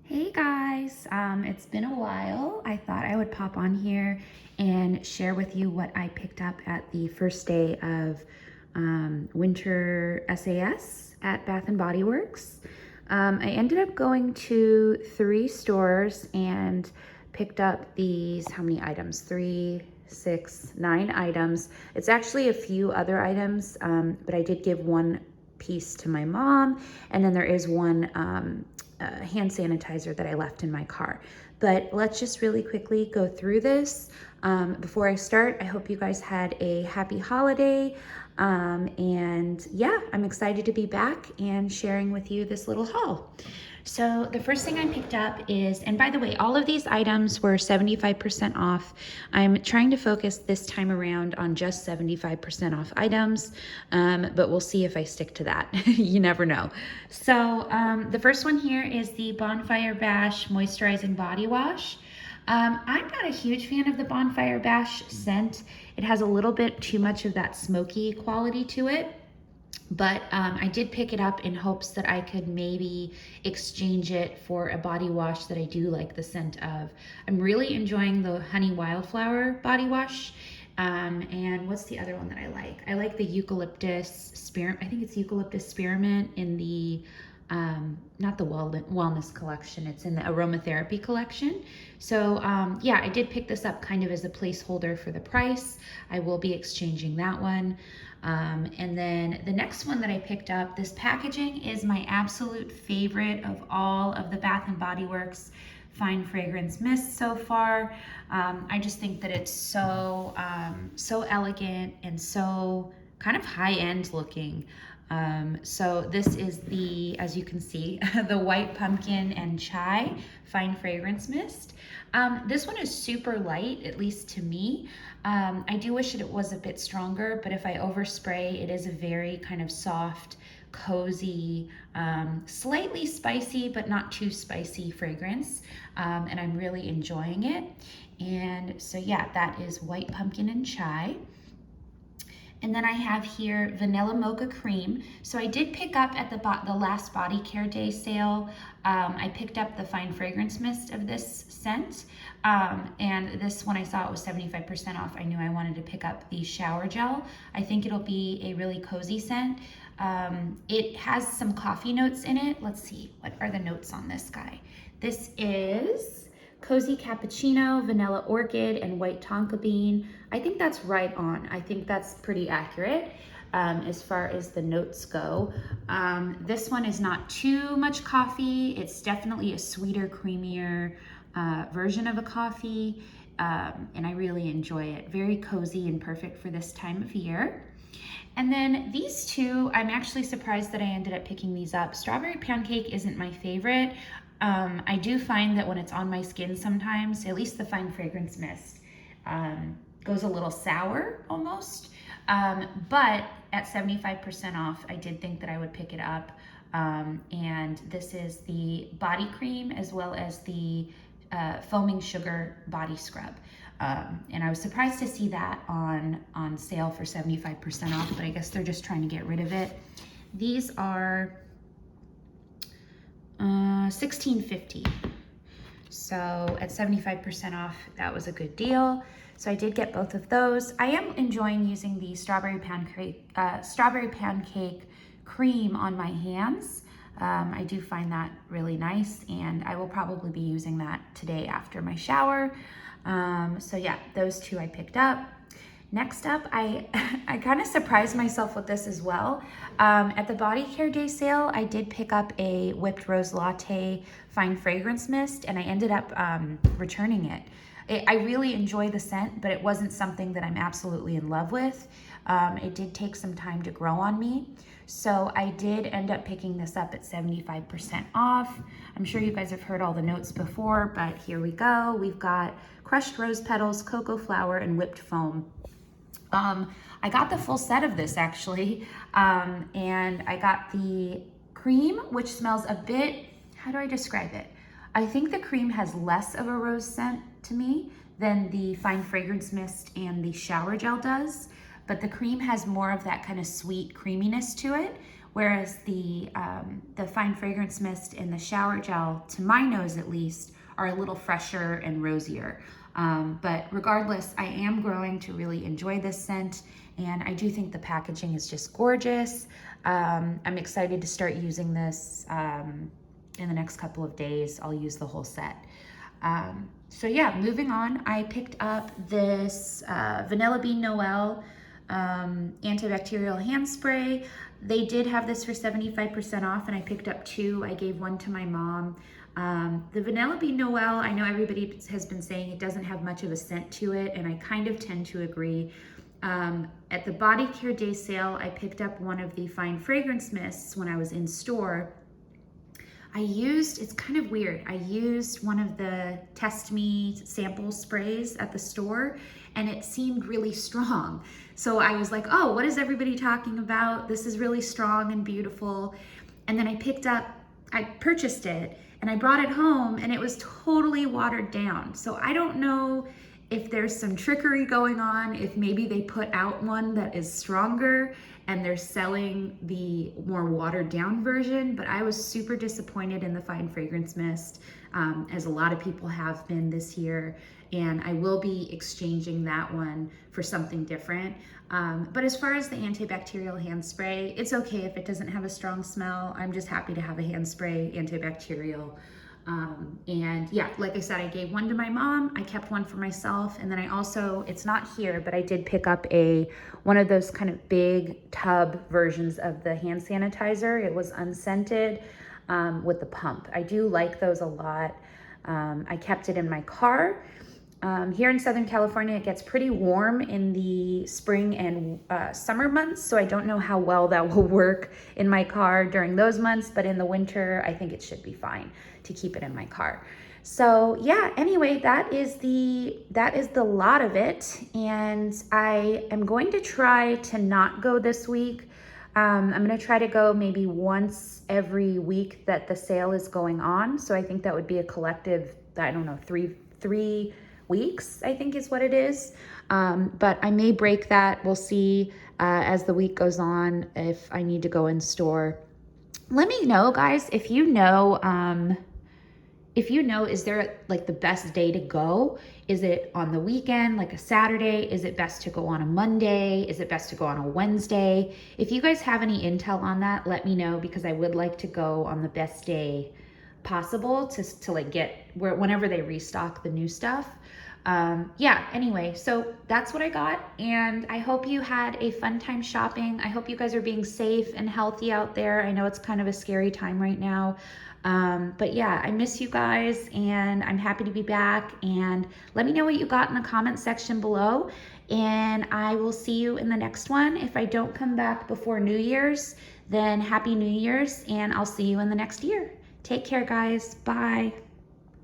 Hey guys, it's been a while. I thought I would pop on here and share with you what I picked up at the first day of winter SAS at Bath and Body Works. I ended up going to 3 stores and picked up these, how many items? 3, 6, 9 items. It's actually a few other items, but I did give one piece to my mom, and then there is one hand sanitizer that I left in my car. But let's just really quickly go through this. Before I start, I hope you guys had a happy holiday. And yeah, I'm excited to be back and sharing with you this little haul. So the first thing I picked up is, and by the way, all of these items were 75% off. I'm trying to focus this time around on just 75% off items, but we'll see if I stick to that. You never know. So the first one here is the Bonfire Bash Moisturizing Body Wash. I'm not a huge fan of the Bonfire Bash scent. It has a little bit too much of that smoky quality to it. But I did pick it up in hopes that I could maybe exchange it for a body wash that I do like the scent of. I'm really enjoying the Honey Wildflower body wash. And what's the other one that I like? I like the Eucalyptus Spearmint. I think it's Eucalyptus Spearmint in the, not the wellness collection, it's in the aromatherapy collection. So yeah, I did pick this up kind of as a placeholder for the price. I will be exchanging that one. And then the next one that I picked up, this packaging is my absolute favorite of all of the Bath and Body Works fine fragrance mist so far. I just think that it's so elegant and so kind of high-end looking. So this is the, as you can see, the White Pumpkin and Chai Fine Fragrance Mist. This one is super light, at least to me. I do wish that it was a bit stronger, but if I overspray, it is a very kind of soft, cozy, slightly spicy, but not too spicy fragrance. And I'm really enjoying it. And so yeah, that is White Pumpkin and Chai. And then I have here Vanilla Mocha Cream. So I did pick up at the last Body Care Day sale. I picked up the Fine Fragrance Mist of this scent. And this, when I saw it was 75% off, I knew I wanted to pick up the shower gel. I think it'll be a really cozy scent. It has some coffee notes in it. Let's see, what are the notes on this guy? This is Cozy Cappuccino, Vanilla Orchid, and White Tonka Bean. I think that's right on. I think that's pretty accurate as far as the notes go. This one is not too much coffee. It's definitely a sweeter, creamier version of a coffee, and I really enjoy it. Very cozy and perfect for this time of year. And then these two, I'm actually surprised that I ended up picking these up. Strawberry Pancake isn't my favorite. I do find that when it's on my skin sometimes, at least the Fine Fragrance Mist, goes a little sour almost. But at 75% off, I did think that I would pick it up. And this is the body cream as well as the foaming sugar body scrub. And I was surprised to see that on sale for 75% off, but I guess they're just trying to get rid of it. These are $16.50. So at 75% off, that was a good deal. So I did get both of those. I am enjoying using the strawberry pancake cream on my hands. I do find that really nice, and I will probably be using that today after my shower. So yeah, those two I picked up. Next up, I kind of surprised myself with this as well. At the Body Care Day sale, I did pick up a Whipped Rose Latte Fine Fragrance Mist, and I ended up returning it. I really enjoy the scent, but it wasn't something that I'm absolutely in love with. It did take some time to grow on me. So I did end up picking this up at 75% off. I'm sure you guys have heard all the notes before, but here we go. We've got crushed rose petals, cocoa flour, and whipped foam. I got the full set of this actually, and I got the cream, which smells a bit, how do I describe it? I think the cream has less of a rose scent to me than the Fine Fragrance Mist and the shower gel does, but the cream has more of that kind of sweet creaminess to it, whereas the fine fragrance mist and the shower gel, to my nose at least, are a little fresher and rosier. But regardless, I am growing to really enjoy this scent, and I do think the packaging is just gorgeous. I'm excited to start using this in the next couple of days. I'll use the whole set. So yeah, moving on, I picked up this Vanilla Bean Noel antibacterial hand spray. They did have this for 75% off, and I picked up 2. I gave 1 to my mom. The Vanilla Bean Noel, I know everybody has been saying it doesn't have much of a scent to it, and I kind of tend to agree. At the Body Care Day sale, I picked up one of the fine fragrance mists when I was in store. It's kind of weird, I used one of the Test Me sample sprays at the store, and it seemed really strong. So I was like, oh, what is everybody talking about? This is really strong and beautiful. And then I purchased it, and I brought it home, and it was totally watered down. So I don't know if there's some trickery going on, if maybe they put out one that is stronger and they're selling the more watered down version, but I was super disappointed in the fine fragrance mist, as a lot of people have been this year, and I will be exchanging that one for something different. But as far as the antibacterial hand spray, it's okay if it doesn't have a strong smell. I'm just happy to have a hand spray antibacterial. And yeah, like I said, I gave 1 to my mom, I kept 1 for myself, and then I also, it's not here, but I did pick up one of those kind of big tub versions of the hand sanitizer. It was unscented, with the pump. I do like those a lot. I kept it in my car. Here in Southern California, it gets pretty warm in the spring and summer months, so I don't know how well that will work in my car during those months, but in the winter, I think it should be fine to keep it in my car. So yeah, anyway, that is the lot of it, and I am going to try to not go this week. I'm gonna try to go maybe once every week that the sale is going on, so I think that would be a collective, I don't know, three weeks, I think is what it is. But I may break that. We'll see as the week goes on if I need to go in store. Let me know, guys, if you know, is there like the best day to go? Is it on the weekend, like a Saturday? Is it best to go on a Monday? Is it best to go on a Wednesday? If you guys have any intel on that, let me know, because I would like to go on the best day possible to like get whenever they restock the new stuff. Yeah, anyway, so that's what I got, and I hope you had a fun time shopping. I hope you guys are being safe and healthy out there. I know it's kind of a scary time right now. But yeah, I miss you guys, and I'm happy to be back, and let me know what you got in the comment section below, and I will see you in the next one. If I don't come back before New Year's, then Happy New Year's, and I'll see you in the next year. Take care, guys. Bye.